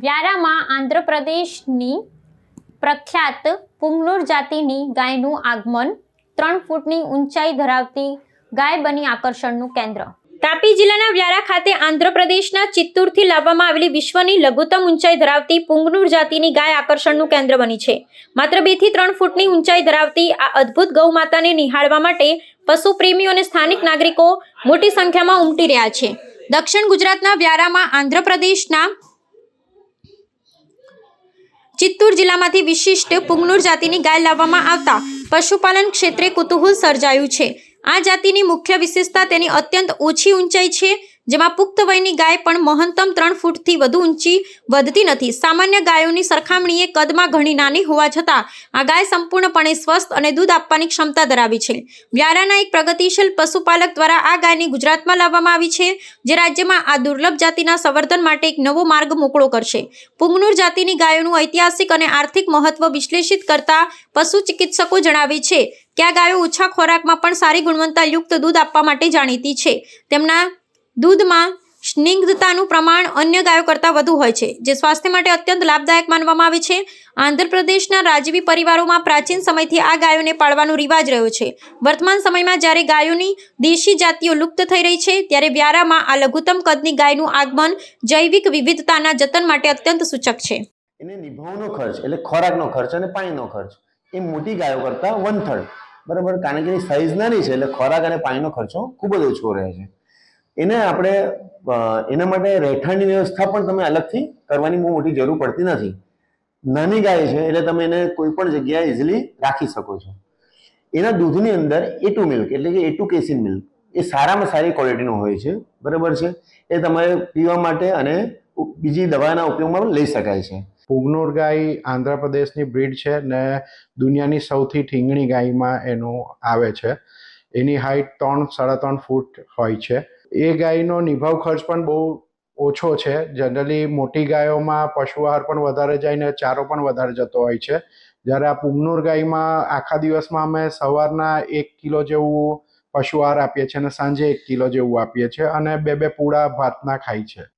વ્યારામાં આંધ્રપ્રદેશની પ્રખ્યાત પુંગનુર જાતિની ગાયનું આગમન 3 ફૂટની ઊંચાઈ ધરાવતી ગાય બની આકર્ષણનું કેન્દ્ર। તાપી જિલ્લાના વ્યારા ખાતે આંધ્રપ્રદેશના ચિત્તૂરથી લાવવામાં આવેલી વિશ્વની લઘુત્તમ ઊંચાઈ ધરાવતી પુંગનુર જાતિની ગાય આકર્ષણનું કેન્દ્ર બની છે। માત્ર 2 થી 3 ફૂટની ઊંચાઈ ધરાવતી આ અદ્ભુત ગૌ માતાને નિહાળવા માટે પશુ પ્રેમીઓ અને સ્થાનિક નાગરિકો મોટી સંખ્યામાં ઉમટી રહ્યા છે। દક્ષિણ ગુજરાતના વ્યારામાં આંધ્રપ્રદેશના ચિત્તૂર જિલ્લામાંથી વિશિષ્ટ પુંગનુર જાતિની ગાય લાવવામાં આવતા પશુપાલન ક્ષેત્રે કુતૂહલ સર્જાયું છે। આ જાતિની મુખ્ય વિશેષતા તેની અત્યંત ઓછી ઊંચાઈ છે, જેમાં પુખ્ત વયની ગાય પણ મહત્તમ 3 ફૂટથી વધુ ઊંચી વધતી નથી। સામાન્ય ગાયોની સરખામણીએ કદમાં ઘણી નાની હોવા છતાં આ ગાય સંપૂર્ણપણે સ્વસ્થ અને દૂધ આપવાની ક્ષમતા ધરાવે છે। વ્યારાના એક પ્રગતિશીલ પશુપાલક દ્વારા આ ગાયને ગુજરાતમાં લાવવામાં આવી છે, જે રાજ્યમાં આ દુર્લભ જાતિના સંવર્ધન માટે એક નવો માર્ગ મોકળો કરશે। પુંગનુર જાતિની ગાયોનું ઐતિહાસિક અને આર્થિક મહત્વ વિશ્લેષિત કરતા પશુ ચિકિત્સકો જણાવે છે કે આ ગાયો ઓછા ખોરાકમાં પણ સારી ગુણવત્તાયુક્ત દૂધ આપવા માટે જાણીતી છે। તેમના દૂધમાં સ્નિગ્ધતાનું પ્રમાણ અન્ય ગાયો કરતાં વધુ હોય છે, જે સ્વાસ્થ્ય માટે અત્યંત લાભદાયક માનવામાં આવે છે। આંધ્રપ્રદેશના રાજવી પરિવારોમાં પ્રાચીન સમયથી આ ગાયોને પાળવાનો રિવાજ રહ્યો છે। વર્તમાન સમયમાં જ્યારે ગાયોની દેશી જાતિઓ લુપ્ત થઈ રહી છે, ત્યારે વ્યારામાં આ લઘુત્તમ કદની ગાયનું આગમન જૈવિક વિવિધતાના જતન માટે અત્યંત સૂચક છે। એને નિભાવનો ખર્ચ એટલે ખોરાકનો ખર્ચ અને પાણીનો ખર્ચ એ મોટી ગાયો કરતાં 1/3 બરાબર, કારણ કે એની સાઇઝ નાની છે એટલે ખોરાક અને પાણીનો ખર્ચો ખૂબ જ ઓછો રહે છે। એને આપણે એના માટે રહેઠાણની વ્યવસ્થા પણ તમે અલગથી કરવાની બહુ મોટી જરૂર પડતી નથી। નાની ગાય છે એટલે તમે એને કોઈ પણ જગ્યાએ ઇઝીલી રાખી શકો છો। એના દૂધની અંદર A2 મિલ્ક એટલે કે A2 કેસીન મિલ્ક એ સારામાં સારી ક્વોલિટીનો હોય છે, બરાબર છે। એ તમારે પીવા માટે અને બીજી દવાના ઉપયોગમાં પણ લઈ શકાય છે। પુંગનુર ગાય આંધ્રપ્રદેશની બ્રીડ છે ને દુનિયાની સૌથી ઠીંગણી ગાયમાં એનું આવે છે। એની હાઇટ 3-3.5 ફૂટ હોય છે। એ ગાયનો નિભાવ ખર્ચ પણ બહુ ઓછો છે। જનરલી મોટી ગાયોમાં પશુ આહાર પણ વધારે જાય ને ચારો પણ વધારે જતો હોય છે, જ્યારે આ પુંગનુર ગાયમાં આખા દિવસમાં અમે સવારના 1 કિલો જેવું પશુ આહાર આપીએ છીએ અને સાંજે 1 કિલો જેવું આપીએ છીએ અને 2 પૂળા ભાતના ખાય છે।